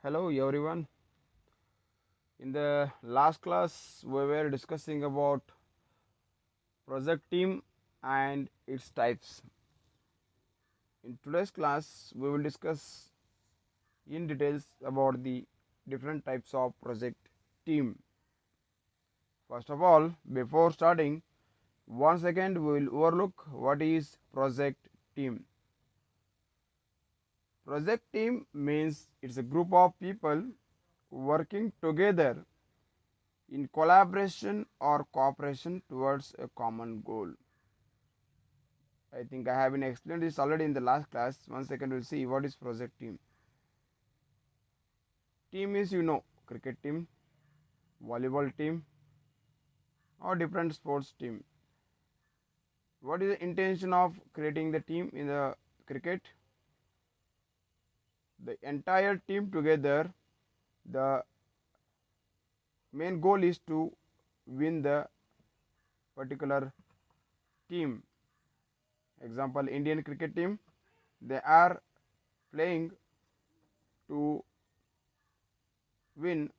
Hello everyone. In the last class, we were discussing about project team and its types. In today's class, we will discuss in details about the different types of project team. First of all, before starting, once again we will overlook what is project team. Project team means it's a group of people working together in collaboration or cooperation towards a common goal. I think I have been explained this already in the last class. One second, we'll see what is project team. Team is, cricket team, volleyball team, or different sports team. What is the intention of creating the team in the cricket? The entire team together, the main goal is to win the particular team. Example, Indian cricket team, they are playing to win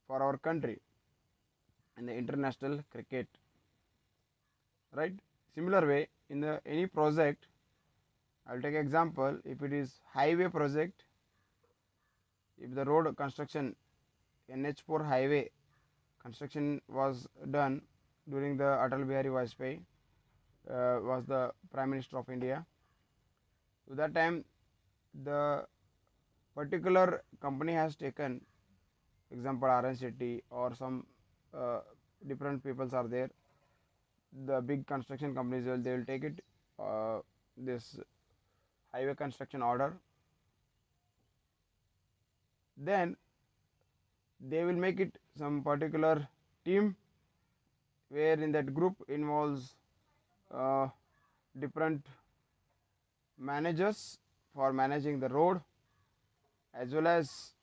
for our country in the international cricket, right? Similar way, in the any project, I'll take example. If it is highway project, if the road construction, NH4 highway construction was done during the Atal Bihari Vajpayee was the Prime Minister of India. So that time the particular company has taken, example RN Shetty or some uh, different peoples are there. The big construction companies they will take it this highway construction order. Then they will make it some particular team where in that group involves uh, different managers for managing the road as well as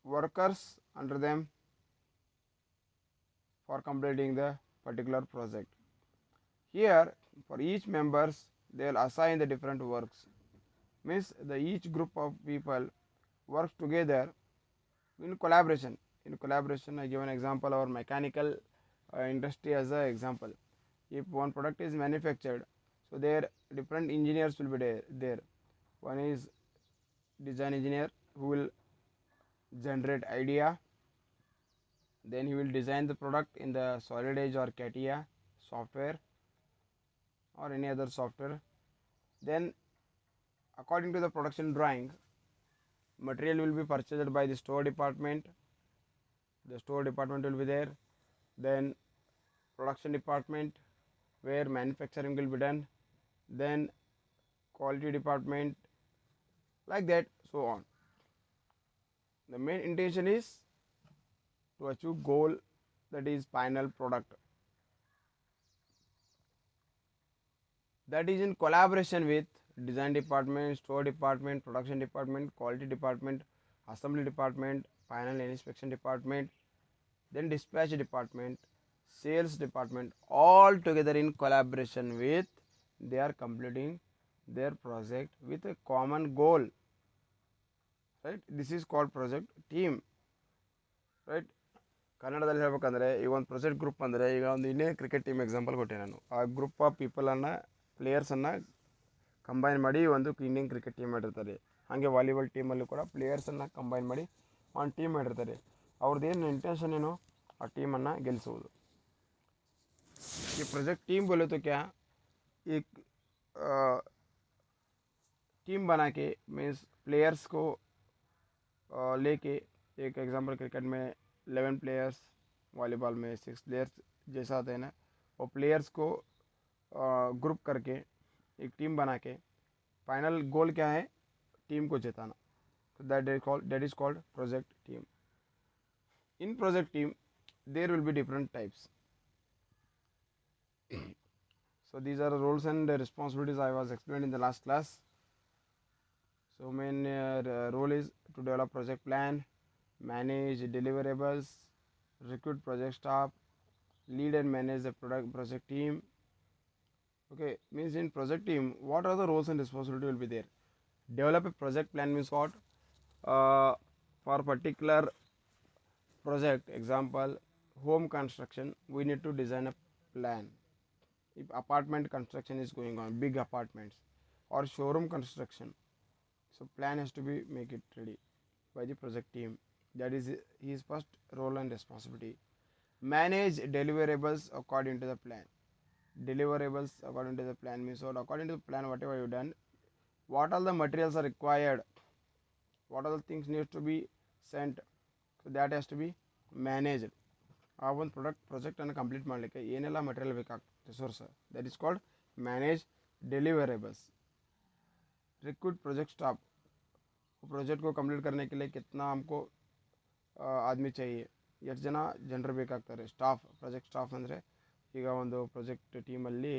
workers under them for completing the particular project. Here for each members they will assign the different works, means the each group of people works together in collaboration. In collaboration, I give an example our mechanical industry as an example. If one product is manufactured, so there different engineers will be there. One is design engineer who will generate idea, then he will design the product in the solid edge or CATIA software or any other software. Then according to the production drawing, material will be purchased by the store department. The store department will be there. Then production department where manufacturing will be done, then quality department, like that, so on. The main intention is to achieve goal, that is final product, that is in collaboration with design department, store department, production department, quality department, assembly department, final inspection department, then dispatch department, sales department, all together in collaboration with they are completing their project with a common goal, right? This is called project team, right? ಕನ್ನಡದಲ್ಲಿ ಹೇಳ್ಬೇಕಂದ್ರೆ ಈಗ ಒಂದು project group ಅಂದರೆ ಈಗ ಒಂದು Indian cricket team example ಕೊಟ್ಟೆ ನಾನು. ಆ ಗ್ರೂಪ್ ಆಫ್ ಪೀಪಲನ್ನು ಪ್ಲೇಯರ್ಸನ್ನು ಕಂಬೈನ್ ಮಾಡಿ ಒಂದು ಇಂಡಿಯನ್ ಕ್ರಿಕೆಟ್ ಟೀಮ್ ಮಾಡಿರ್ತಾರೆ. ಹಾಗೆ ವಾಲಿಬಾಲ್ ಟೀಮಲ್ಲೂ ಕೂಡ ಪ್ಲೇಯರ್ಸನ್ನು ಕಂಬೈನ್ ಮಾಡಿ ಒಂದು ಟೀಮ್ ಮಾಡಿರ್ತಾರೆ. ಅವ್ರದ್ದು ಏನು ಇಂಟೆನ್ಷನ್ ಏನು, ಆ ಟೀಮನ್ನು ಗೆಲ್ಲಿಸುವುದು. ये प्रोजेक्ट टीम बोले तो क्या, एक टीम बना के मीन्स प्लेयर्स को लेके, एक एग्जांपल क्रिकेट में 11 प्लेयर्स, वॉलीबॉल में 6 प्लेयर्स जैसा होता है ना, वो प्लेयर्स को ग्रुप करके एक टीम बना के फाइनल गोल क्या है, टीम को जिताना. तो that is called project team. In project team there will be different types. So these are the roles and responsibilities I was explained in the last class. So main role is to develop project plan, manage deliverables, recruit project staff, lead and manage the project team. Okay, means in project team, what are the roles and responsibility will be there? Develop a project plan means what? For particular project, example, home construction, we need to design a plan. If apartment construction is going on, big apartments, or showroom construction, so plan has to be make it ready by the project team. That is his first role and responsibility. Manage deliverables according to the plan. Deliverables according to the plan means what? According to the plan, whatever you done, what all the materials are required, what all the things needs to be sent, so that has to be managed. ಆ ಒಂದು ಪ್ರಾಜೆಕ್ಟನ್ನು complete ಮಾಡಲಿಕ್ಕೆ ಏನೆಲ್ಲ material ಬೇಕಾಗ್ತದೆ resource, that is called manage deliverables. Recruit project staff, project को complete करने के लिए कितना हमको ಆದ್ಮಿ चाहिए, ಎಷ್ಟು ಜನ ಜನರು ಬೇಕಾಗ್ತಾರೆ. ಸ್ಟಾಫ್, ಪ್ರಾಜೆಕ್ಟ್ ಸ್ಟಾಫ್ ಅಂದರೆ ಈಗ ಒಂದು ಪ್ರಾಜೆಕ್ಟ್ ಟೀಮಲ್ಲಿ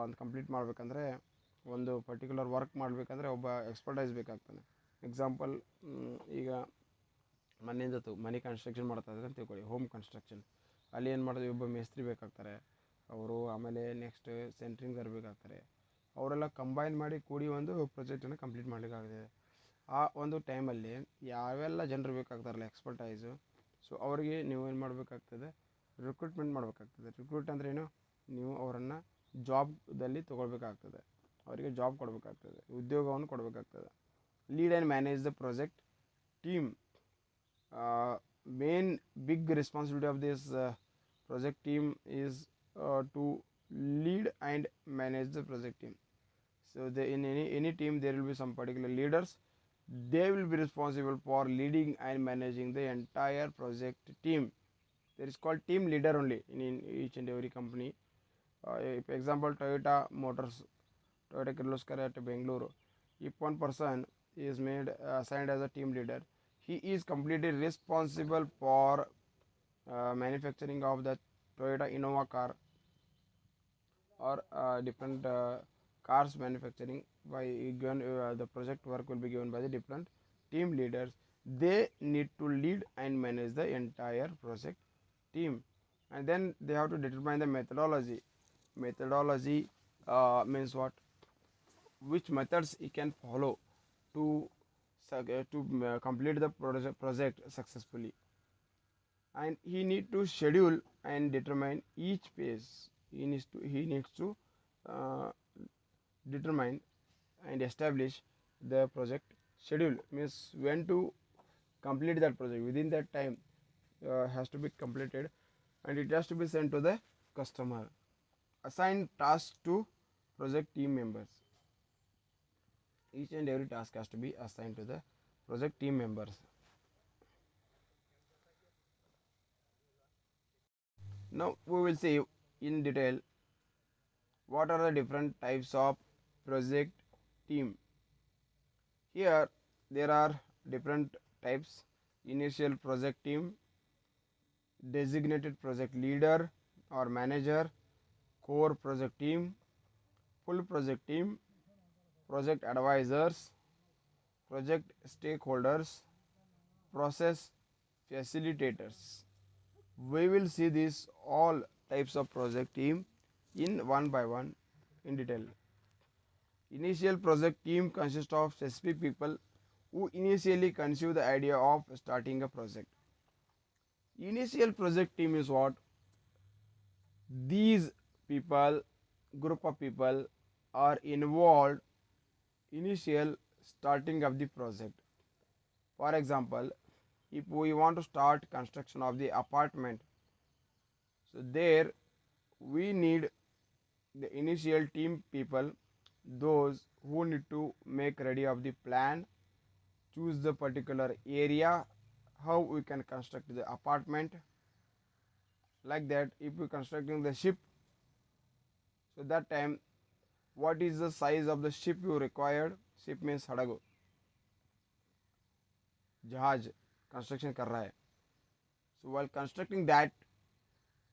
ಒಂದು ಕಂಪ್ಲೀಟ್ ಮಾಡಬೇಕಂದ್ರೆ, ಒಂದು ಪರ್ಟಿಕ್ಯುಲರ್ ವರ್ಕ್ ಮಾಡಬೇಕಂದ್ರೆ ಒಬ್ಬ ಎಕ್ಸ್ಪರ್ಟೈಸ್ ಬೇಕಾಗ್ತಾನೆ. ಎಕ್ಸಾಂಪಲ್, ಈಗ ಮನೆಯಿಂದ ಮನೆ ಕನ್ಸ್ಟ್ರಕ್ಷನ್ ಮಾಡ್ತಾ ಇದ್ದಾರೆ ಅಂತ ತಿಳ್ಕೊಳ್ಳಿ, ಹೋಮ್ ಕನ್ಸ್ಟ್ರಕ್ಷನ್. ಅಲ್ಲಿ ಏನು ಮಾಡೋದು, ಒಬ್ಬ ಮೇಸ್ತ್ರಿ ಬೇಕಾಗ್ತಾರೆ ಅವರು, ಆಮೇಲೆ ನೆಕ್ಸ್ಟ್ ಸೆಂಟ್ರಿಂಗ್ ಬೇಕಾಗ್ತಾರೆ. ಅವರೆಲ್ಲ ಕಂಬೈನ್ ಮಾಡಿ ಕೂಡಿ ಒಂದು ಪ್ರಾಜೆಕ್ಟನ್ನು ಕಂಪ್ಲೀಟ್ ಮಾಡಲಿಕ್ಕಾಗಿದೆ. ಆ ಒಂದು ಟೈಮಲ್ಲಿ ಯಾವೆಲ್ಲ ಜನರು ಬೇಕಾಗ್ತಾರಲ್ಲ ಎಕ್ಸ್ಪರ್ಟೈಸು, ಸೊ ಅವರಿಗೆ ನೀವು ಏನು ಮಾಡಬೇಕಾಗ್ತದೆ, ರಿಕ್ರೂಟ್ಮೆಂಟ್ ಮಾಡಬೇಕಾಗ್ತದೆ. ರಿಕ್ರೂಟ್ ಅಂದ್ರೇನು, ನೀವು ಅವರನ್ನು ಜಾಬ್ದಲ್ಲಿ ತೊಗೊಳ್ಬೇಕಾಗ್ತದೆ, ಅವರಿಗೆ ಜಾಬ್ ಕೊಡಬೇಕಾಗ್ತದೆ, ಉದ್ಯೋಗವನ್ನು ಕೊಡಬೇಕಾಗ್ತದೆ. Lead and manage the project team. Main big responsibility of this project team is to lead and manage the project team. So in any team there will be some particular leaders. They will be responsible for leading and managing the entire project team. There is called team leader only in each and every company. For example, Toyota Motors, Toyota Kirloskar at Bangalore, if one person is made assigned as a team leader, he is completely responsible for manufacturing of the Toyota Innova car or different cars manufacturing. By given the project work will be given by the different team leaders. They need to lead and manage the entire project team, and then they have to determine the methodology. Methodology means what, which methods he can follow to complete the project successfully, and he need to schedule and determine each phase. He needs to uh, determine and establish the project schedule, means when to complete that project. Within that time has to be completed, and it has to be sent to the customer. Assign tasks to project team members. Each and every task has to be assigned to the project team members. Now we will see in detail what are the different types of project team. Here there are different types: initial project team, designated project leader or manager, core project team, full project team, project advisors, project stakeholders, process facilitators. We will see these all types of project team in one by one in detail. Initial project team consists of specific people who initially conceive the idea of starting a project. Initial project team is what? These people, group of people, are involved initial starting of the project. For example, if we want to start construction of the apartment, so there we need the initial team people, those who need to make ready of the plan, choose the particular area, how we can construct the apartment. Like that, if we constructing the ship, so that time what is the size of the ship you required? Ship means hadagu, जहाज construction कर रहा है. So while constructing that,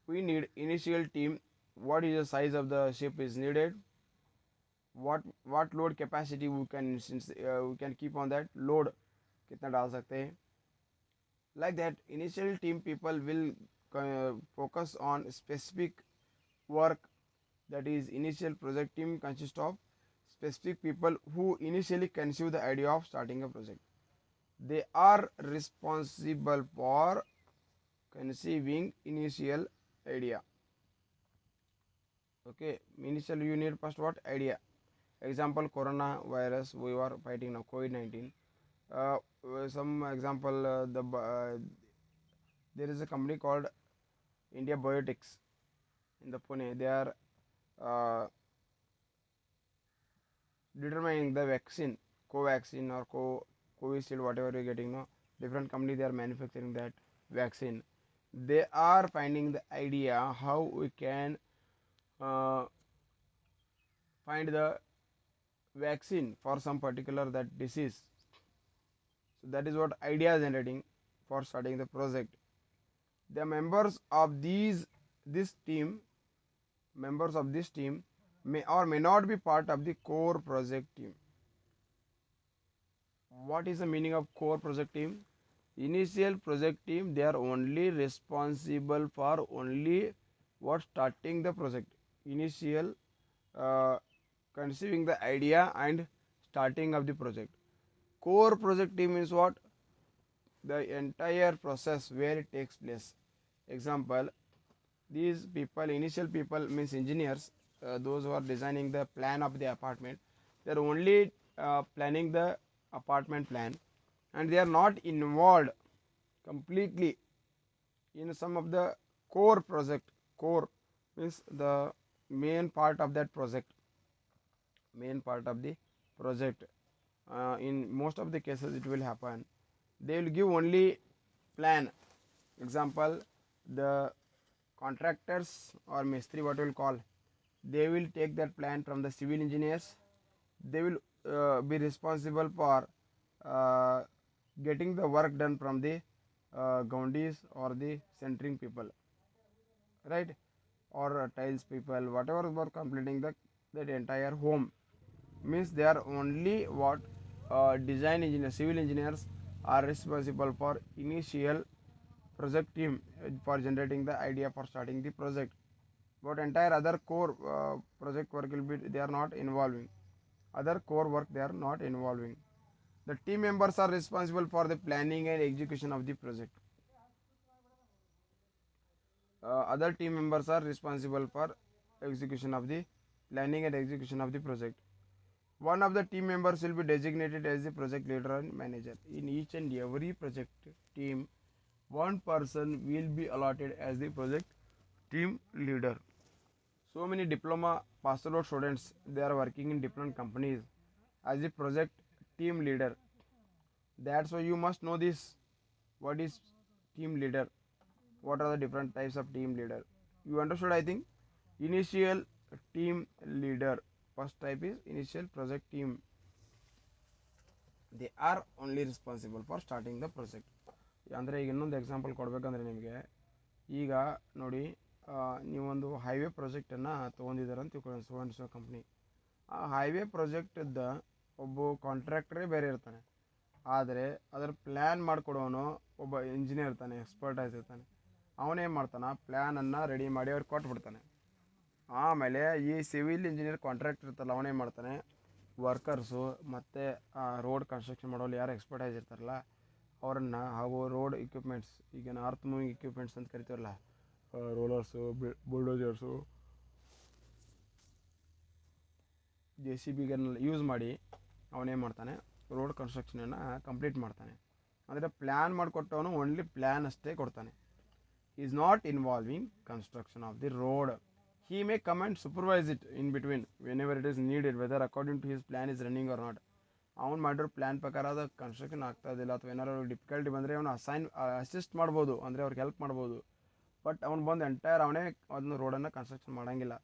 we need initial team. What is the size of the ship is needed? What load capacity we can keep on that load, कितना डाल सकते हैं. Like that, initial team people will focus on specific work. That is, initial project team consists of specific people who initially conceive the idea of starting a project. They are responsible for conceiving initial idea. Okay, initial you need first what idea. Example, coronavirus we are fighting now, COVID-19. Uh, some example, there is a company called India Biotics in the Pune. They are uh, determining the vaccine, Covaxin or Covishield, whatever you're getting. No, different company they are manufacturing that vaccine. They are finding the idea how we can uh, find the vaccine for some particular that disease. So that is what idea generating for starting the project. The members of this team, members of this team may or may not be part of the core project team. What is the meaning of core project team? Initial project team, they are only responsible for only what starting the project. Initial uh, conceiving the idea and starting of the project. Core project team is what? The entire process where it takes place. Example, these people, initial people means engineers, those who are designing the plan of the apartment, they are only planning the apartment plan, and they are not involved completely in some of the core project. Core means the main part of that project, main part of the project. In most of the cases it will happen, they will give only plan. Example, the contractors or mistri, what we will call, they will take that plan from the civil engineers. They will be responsible for uh, getting the work done from the gaundis or the centering people, right, or tiles people, whatever were completing that entire home. Means they are only what, design engineers, civil engineers are responsible for initial project team for generating the idea for starting the project. But entire other core project work will be, they are not involving. Other core work they are not involving. The team members are responsible for the planning and execution of the project. Other team members are responsible for execution of the planning and execution of the project. One of the team members will be designated as the project leader and manager. In each and every project team, one person will be allotted as the project team leader. So many diploma passed out students, they are working in different companies as a project team leader. That's why you must know this. What is team leader? What are the different types of team leader? You understood, I think. Initial team leader. First type is initial project team. They are only responsible for starting the project. ಅಂದರೆ ಈಗ ಇನ್ನೊಂದು example ಕೊಡಬೇಕಂದ್ರೆ ನಿಮಗೆ, ಈಗ ನೋಡಿ, ನೀವೊಂದು highway ಪ್ರಾಜೆಕ್ಟನ್ನು ತೊಗೊಂಡಿದ್ದಾರೆ ಅಂತ ತಿಳ್ಕೊಳ್ಳಿ, so and so company. ಆ ಹೈವೇ ಪ್ರಾಜೆಕ್ಟದ ಒಬ್ಬ ಕಾಂಟ್ರಾಕ್ಟರೇ ಬೇರೆ ಇರ್ತಾನೆ, ಆದರೆ ಅದರ ಪ್ಲ್ಯಾನ್ ಮಾಡಿಕೊಡೋನು ಒಬ್ಬ ಇಂಜಿನಿಯರ್ ಇರ್ತಾನೆ, ಎಕ್ಸ್ಪರ್ಟೈಸ್ ಇರ್ತಾನೆ. ಅವನೇನು ಮಾಡ್ತಾನೆ, ಪ್ಲ್ಯಾನನ್ನು ರೆಡಿ ಮಾಡಿ ಅವ್ರಿಗೆ ಕೊಟ್ಬಿಡ್ತಾನೆ. ಆಮೇಲೆ ಈ ಸಿವಿಲ್ ಇಂಜಿನಿಯರ್ ಕಾಂಟ್ರಾಕ್ಟರ್ ಇರ್ತಲ್ಲ, ಅವನೇನು ಮಾಡ್ತಾನೆ, ವರ್ಕರ್ಸು ಮತ್ತು ರೋಡ್ ಕನ್ಸ್ಟ್ರಕ್ಷನ್ ಮಾಡೋರು ಯಾರು ಎಕ್ಸ್ಪರ್ಟೈಸ್ ಇರ್ತಾರಲ್ಲ ಅವರನ್ನು, ಹಾಗೂ ರೋಡ್ ಇಕ್ವಿಪ್ಮೆಂಟ್ಸ್, ಈಗ ಅರ್ತ್ ಮೂವಿಂಗ್ ಇಕ್ವಿಪ್ಮೆಂಟ್ಸ್ ಅಂತ ಕರಿತೀವಲ್ಲ, ರೋಲರ್ಸು, ಬುಲ್ಡೋಜರ್ಸು, JCBಗಳನ್ನೆಲ್ಲ ಯೂಸ್ ಮಾಡಿ ಅವನೇನು ಮಾಡ್ತಾನೆ, ರೋಡ್ ಕನ್ಸ್ಟ್ರಕ್ಷನನ್ನು ಕಂಪ್ಲೀಟ್ ಮಾಡ್ತಾನೆ. ಅಂದರೆ ಪ್ಲ್ಯಾನ್ ಮಾಡಿಕೊಟ್ಟವನು ಓನ್ಲಿ ಪ್ಲ್ಯಾನ್ ಅಷ್ಟೇ ಕೊಡ್ತಾನೆ. Is not involving construction of the road. He may come and supervise it in between whenever it is needed, whether according to his plan is running or not. ಅವ್ನು ಮಾಡಿರೋ plan ಪ್ರಕಾರ ಅದು construction ಆಗ್ತಾ ಇದ್ದಿಲ್ಲ ಅಥವಾ ಏನಾರು ಡಿಫಿಕಲ್ಟಿ ಬಂದರೆ ಅವನು ಅಸಿಸ್ಟ್ ಮಾಡ್ಬೋದು, ಅಂದರೆ ಅವ್ರಿಗೆ ಹೆಲ್ಪ್ ಮಾಡ್ಬೋದು. ಬಟ್ ಅವ್ನು ಬಂದು ಎಂಟೈರ್ ಅವನೇ ಅದನ್ನು ರೋಡನ್ನು ಕನ್ಸ್ಟ್ರಕ್ಷನ್ ಮಾಡೋಂಗಿಲ್ಲ.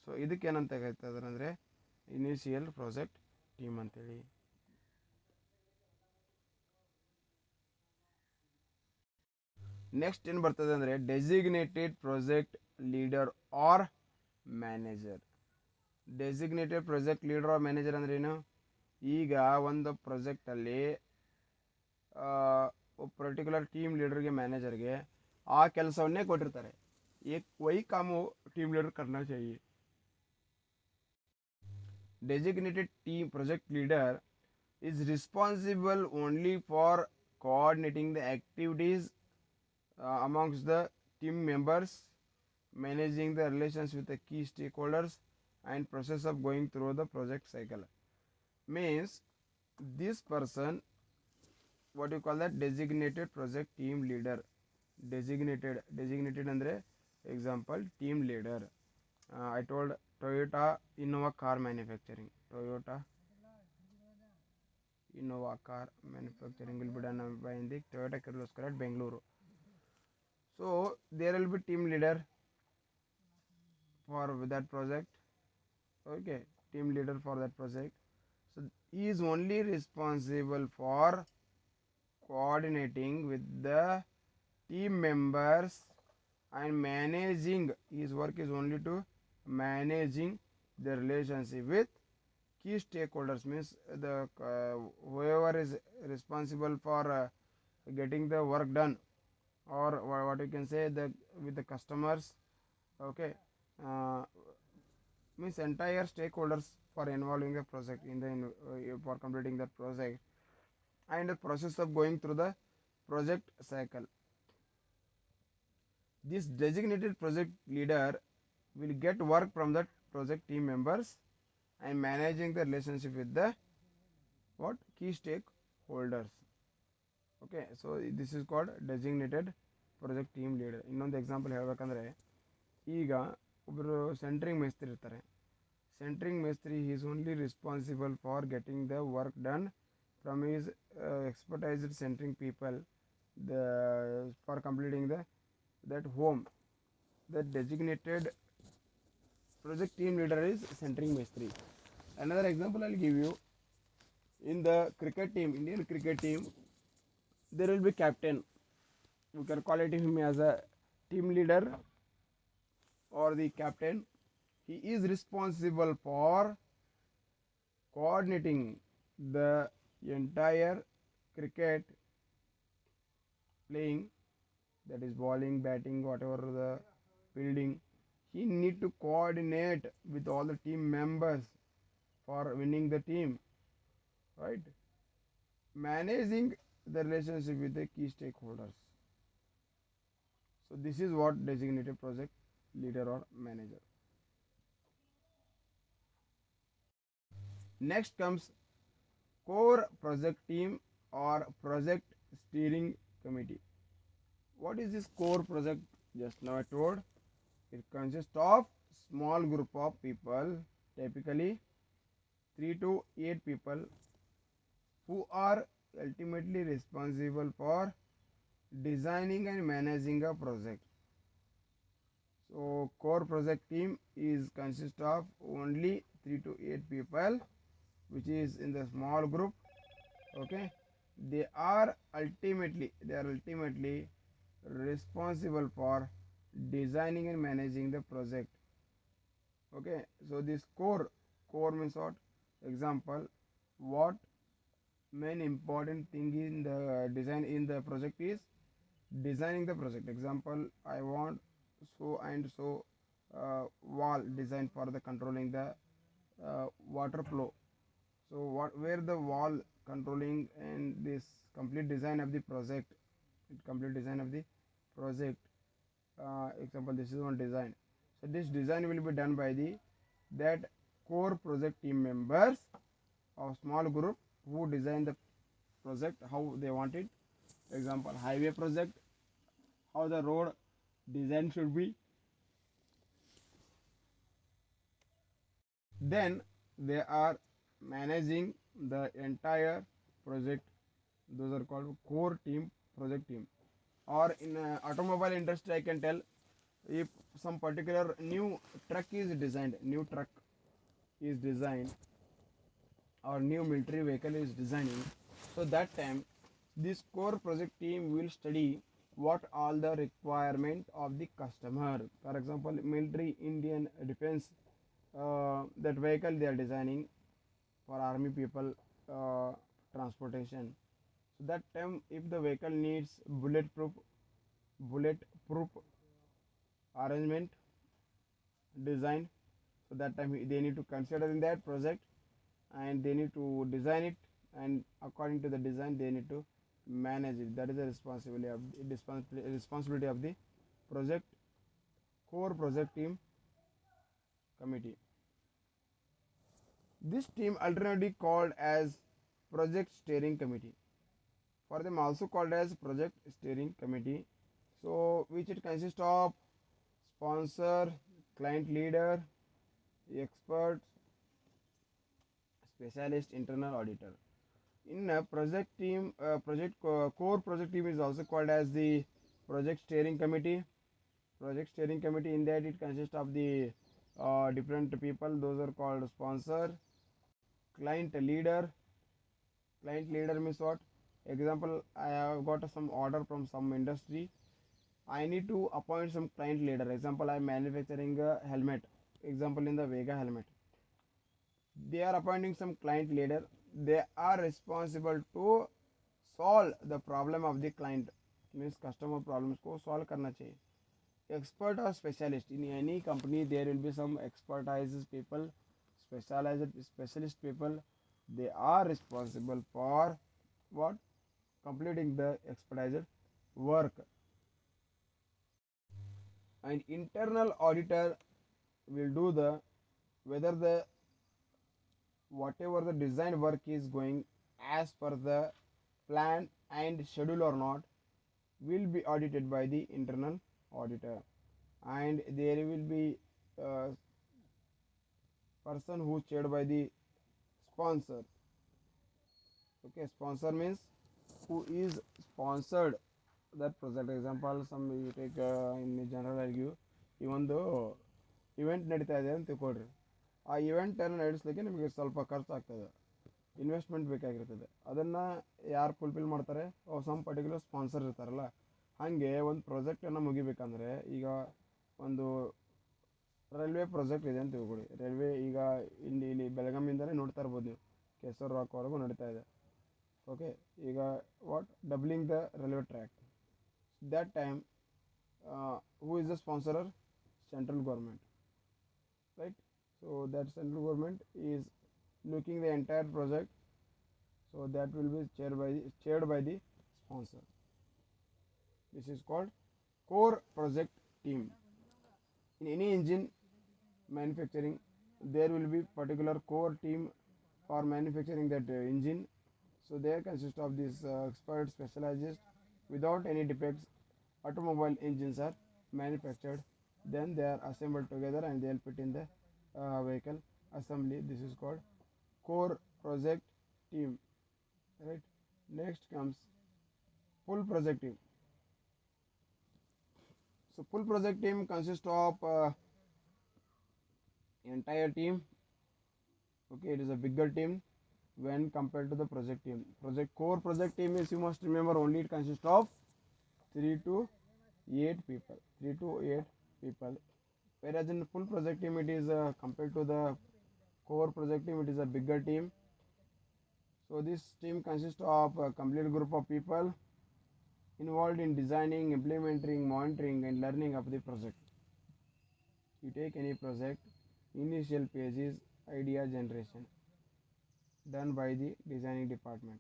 ಸೊ ಇದಕ್ಕೆ ಏನಂತ ಹೇಳ್ತಾರೆ ಅಂದರೆ ಇನಿಷಿಯಲ್ ಪ್ರಾಜೆಕ್ಟ್ ಟೀಮ್ ಅಂತೇಳಿ. ನೆಕ್ಸ್ಟ್ ಏನು ಬರ್ತದೆ ಅಂದರೆ designated project leader or manager. Designated project leader or manager ಅಂದ್ರೆ ಏನು? ಈಗ ಒಂದು ಪ್ರಾಜೆಕ್ಟಲ್ಲಿ ಪರ್ಟಿಕ್ಯುಲರ್ ಟೀಮ್ ಲೀಡರ್ಗೆ, ಮ್ಯಾನೇಜರ್ಗೆ ಆ ಕೆಲಸವನ್ನೇ ಕೊಟ್ಟಿರ್ತಾರೆ. ವೈ ಕಾಮು ಟೀಮ್ ಲೀಡರ್ करना चाहिए. Designated team project leader is responsible only for coordinating the activities amongst the team members, managing the relations with the key stakeholders, and process of going through the project cycle. Means this person, what you call that, designated project team leader. Designated andre example team leader. I told Toyota Innova car manufacturing. Toyota Innova car manufacturing will be done by in the Toyota Kirloskar at Bengaluru. So there will be team leader for that project. Okay, team leader for that project. So he is only responsible for coordinating with the team members and managing. His work is only to managing the relationship with key stakeholders, means the whoever is responsible for getting the work done, or what you can say, the with the customers. Okay, uh, means entire stakeholders for involving the project in the for completing that project, and the process of going through the project cycle. This designated project leader will get work from the project team members and managing the relationship with the what key stakeholders. Okay, so this is called designated project team leader. ಇನ್ನೊಂದು example ಹೇಳ್ಬೇಕಂದ್ರೆ, ಈಗ ಒಬ್ಬರು centring ಮೇಸ್ತ್ರಿ ಇರ್ತಾರೆ. Centring ಮೇಸ್ತ್ರಿ is only responsible for getting the work done from is expertised centering people, the for completing the that home. The designated project team leader is centering mestri. Another example I'll give you, in the cricket team, Indian cricket team, there will be captain. You can call it him as a team leader or the captain. He is responsible for coordinating the entire cricket playing, that is bowling, batting, whatever the fielding. He need to coordinate with all the team members for winning the team, right? Managing the relationship with the key stakeholders. So this is what designated project leader or manager. Next comes core project team or project steering committee. What is this core project? Just now I told, it consists of small group of people, typically 3 to 8 people, who are ultimately responsible for designing and managing a project. So core project team is consist of only 3 to 8 people, which is in the small group. Okay, they are ultimately responsible for designing and managing the project. Okay, so this core means what? Example, what main important thing in the design in the project is designing the project. Example, I want so and so wall design for the controlling the water flow. So what where the wall controlling and this complete design of the project, complete design of the project. Example, this is one design. So this design will be done by the that core project team members of small group who design the project how they want it. Example, highway project, how the road design should be. Then they are managing the entire project. Those are called core team, project team. Or in automobile industry, I can tell, if some particular new truck is designed, or new military vehicle is designing, so that time this core project team will study what all the requirement of the customer. For example, military, Indian defense, that vehicle they are designing for army people transportation. So that time, if the vehicle needs bulletproof arrangement design, so that time they need to consider in that project, and they need to design it, and according to the design they need to manage it. That is the responsibility of the project core project team committee. This team alternatively called as project steering committee. For them also called as project steering committee. So which it consists of sponsor, client leader, expert, specialist, internal auditor. In a project team, core project team is also called as the project steering committee. Project steering committee, in that it consists of the different people. Those are called sponsor, client leader. Client leader means what? Example, I have got some order from some industry. I need to appoint some client leader. Example, I am manufacturing a helmet. Example, in the Vega helmet. They are appointing some client leader. They are responsible to solve the problem of the client. Means customer problems को solve करना चाहिए. Expert or specialist, in any company there will be some expertise people, specialist people. They are responsible for what? Completing the expertise work. An internal auditor will do the whether the whatever the design work is going as per the plan and schedule or not, will be audited by the internal auditor. And there will be a person who chaired by the sponsor. Okay, sponsor means who is sponsored that project. Example, some you take in general I'll give. Even though event ನಡೀತಾ ಇದೆ ಅಂತ ತಿಳ್ಕೊಳ್ರಿ, ಆ ಇವೆಂಟನ್ನು ನಡೆಸಲಿಕ್ಕೆ ನಿಮಗೆ ಸ್ವಲ್ಪ ಖರ್ಚಾಗ್ತದೆ, investment ಬೇಕಾಗಿರ್ತದೆ. ಅದನ್ನು ಯಾರು fulfil ಮಾಡ್ತಾರೆ? ಸಮ್ ಪರ್ಟಿಕ್ಯುಲರ್ ಸ್ಪಾನ್ಸರ್ ಇರ್ತಾರಲ್ಲ. ಹಾಗೆ ಒಂದು ಪ್ರಾಜೆಕ್ಟನ್ನು ಮುಗಿಬೇಕಂದ್ರೆ, ಈಗ ಒಂದು ರೈಲ್ವೆ ಪ್ರಾಜೆಕ್ಟ್ ಇದೆ ಅಂತ ತಿಳ್ಕೊಳ್ಳಿ. ರೈಲ್ವೆ ಈಗ ಇಲ್ಲಿ ಬೆಳಗಾಮಿಂದಲೇ ನೋಡ್ತಾ ಇರ್ಬೋದು ನೀವು, ಕೆಸರು ರಾಕ್ವರೆಗೂ ನಡೀತಾ ಇದೆ. ಓಕೆ, ಈಗ what doubling the railway track. that time who is the sponsorer? Central government, right? So that central government is looking the entire project, so that will be chaired by the sponsor. This is called core project team. In any engine manufacturing, there will be particular core team for manufacturing that engine. So they consist of these expert specialists. Without any defects, automobile engines are manufactured. Then they are assembled together and they will fit in the vehicle assembly. This is called core project team. Right. Next comes full project team. So full project team consists of entire team. Okay, it is a bigger team when compared to the project team. Core project team is, you must remember, only it consists of 3 to 8 people. 3 to 8 people. Whereas in full project team, it is compared to the core project team, it is a bigger team. So this team consists of a complete group of people involved in designing, implementing, monitoring, and learning of the project. You take any project, initial phase is idea generation, done by the designing department.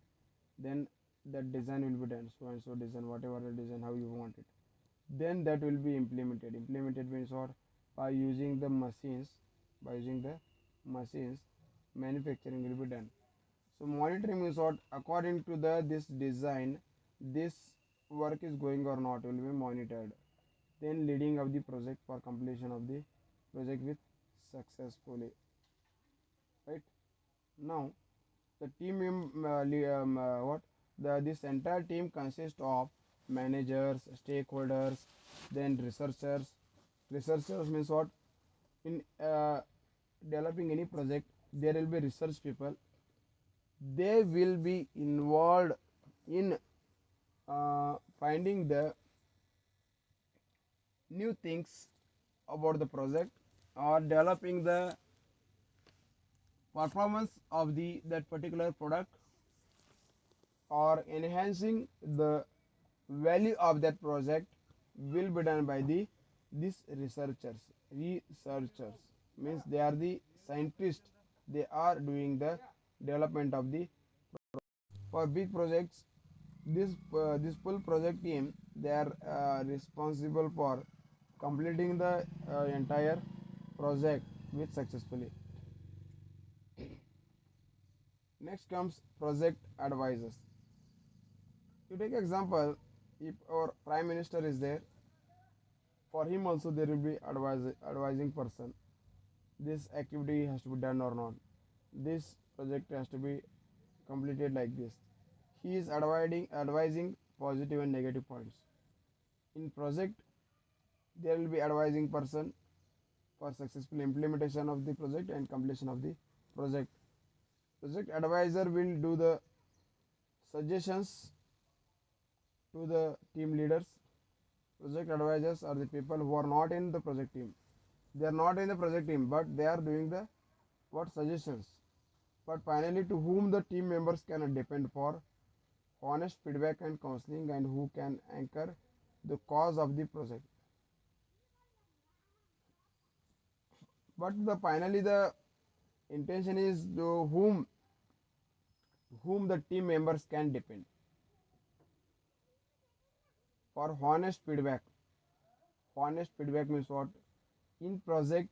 Then that design will be done, so and so design, whatever the design, how you want it. Then that will be implemented. Implemented means what? By using the machines, manufacturing will be done. So monitoring means what? According to this design, this work is going or not will be monitored. Then leading of the project for completion of the project with successfully. Right. Now the team this entire team consists of managers, stakeholders, then researchers. Researchers means what? In developing any project, there will be research people. They will be involved in finding the new things about the project, or developing the performance of that particular product, or enhancing the value of that project, will be done by these researchers. Researchers means they are the scientists. They are doing the development of the. For big projects, This full project team, they are responsible for completing the entire project with successfully. Next comes project advisors. You take example, if our prime minister is there, for him also there will be advising person. This activity has to be done or not. This project has to be completed like this. He is advising positive and negative points. In project, there will be advising person for successful implementation of the project and completion of the project. Project advisor will do the suggestions to the team leaders. Project advisors are the people who are not in the project team. They are not in the project team, but they are doing the what suggestions. But finally, to whom the team members can depend for honest feedback and counseling, and who can anchor the cause of the project. But the finally the intention is to whom the team members can depend for honest feedback. Honest feedback means what? In project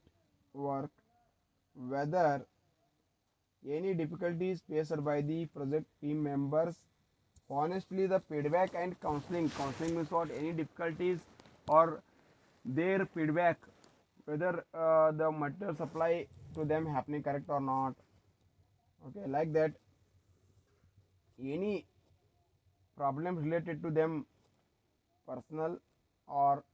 work, whether any difficulties faced by the project team members, honestly the feedback and counseling means what? Any difficulties or their feedback, whether the material supply to them happening correct or not, okay, like that, any problem related to them personal or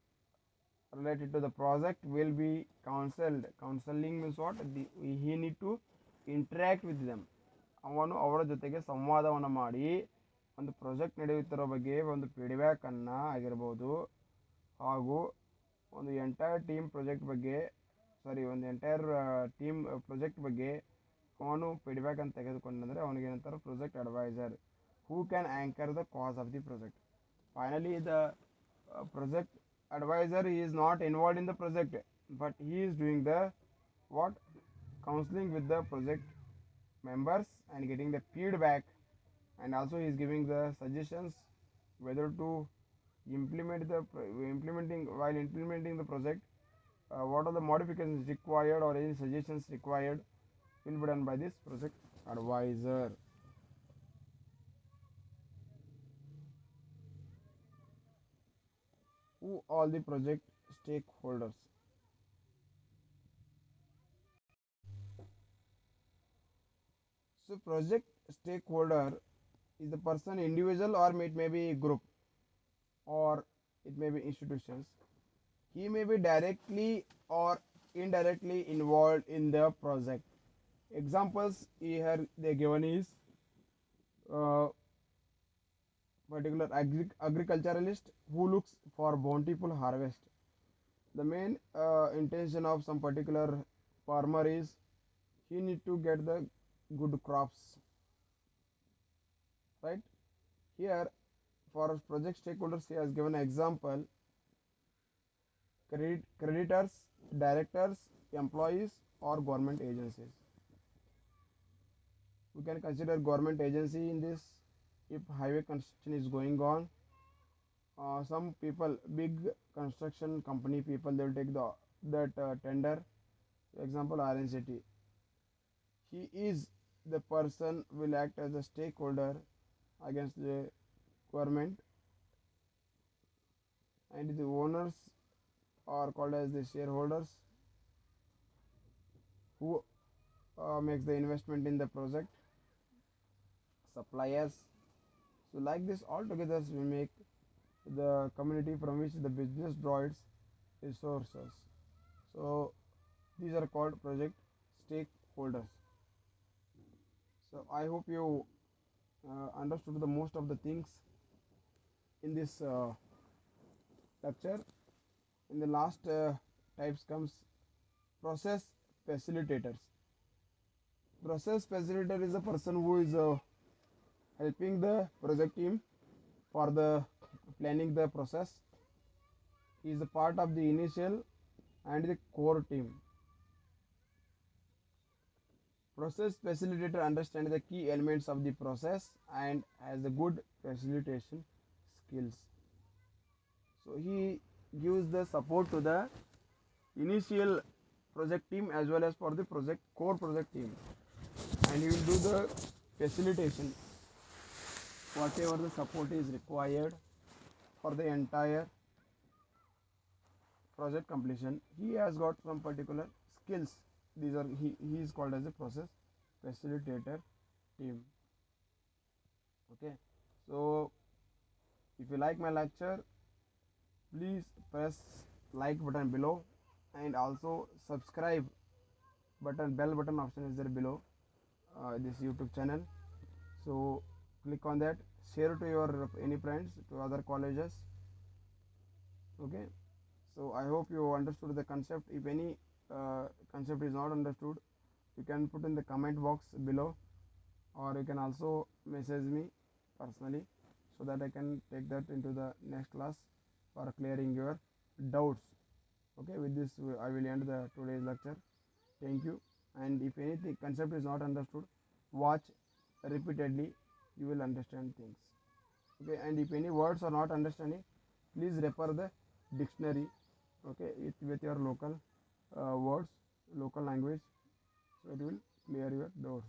related to the project will be counseled. Counseling means what? He need to interact with them. ಅವನು ಅವರ ಜೊತೆಗೆ ಸಂವಾದವನ್ನು ಮಾಡಿ ಒಂದು project ನಡೆಯುತ್ತಿರೋ ಬಗ್ಗೆ ಒಂದು ಫೀಡ್ಬ್ಯಾಕನ್ನು ಆಗಿರ್ಬೋದು, ಹಾಗೂ ಒಂದು ಎಂಟೈರ್ ಟೀಮ್ ಪ್ರಾಜೆಕ್ಟ್ ಬಗ್ಗೆ, ಒಂದು ಎಂಟೈರ್ ಟೀಮ್ ಪ್ರಾಜೆಕ್ಟ್ ಬಗ್ಗೆ ಅವನು ಫೀಡ್ಬ್ಯಾಕ್ ಅಂತ ತೆಗೆದುಕೊಂಡಂದರೆ ಅವನಿಗೆ ಏನಂತಾರೆ? Project advisor, who can anchor the cause of the project. Finally the project advisor is not involved in the project, but he is doing the what? Counseling with the project members and getting the feedback, and also he is giving the suggestions whether to implementing the project, what are the modifications required or any suggestions required will be done by this project advisor. Who all the project stakeholders? So project stakeholder is the person, individual, or it may be group, or it may be institutions. He may be directly or indirectly involved in the project. Examples here they given is uh, particular agriculturalist who looks for bountiful harvest. The main intention of some particular farmer is he need to get the good crops, right? Here for project stakeholders he has given an example: creditors, directors, employees, or government agencies. We can consider government agency in this. If highway construction is going on, some people, big construction company people, they will take that tender. For example, RNCT. He is the person will act as a stakeholder against the government, and the owners are called as the shareholders who makes the investment in the project, suppliers. So like this all together we make the community from which the business draws its resources. So these are called project stakeholders. So I hope you understood the most of the things in this lecture. In the last types comes process facilitators. Process facilitator is a person who is helping the project team for the planning the process. He is a part of the initial and the core team. Process facilitator understands the key elements of the process and has a good facilitation skills. So he gives the support to the initial project team as well as for the project core project team, and he will do the facilitation whatever the support is required for the entire project completion. He has got some particular skills. These are he is called as a process facilitator team. Okay, so if you like my lecture, please press like button below, and also subscribe button, bell button option is there below this YouTube channel. So click on that, share to your any friends, to other colleges. Okay, so I hope you understood the concept. If any concept is not understood, you can put in the comment box below, or you can also message me personally, so that I can take that into the next class for clearing your doubts. Okay, with this I will end the today's lecture. Thank you. And if anything concept is not understood, watch repeatedly, you will understand things. Okay, and if any words are not understanding, please refer the dictionary. Okay, with your local words, local language, so it will clear your doubts.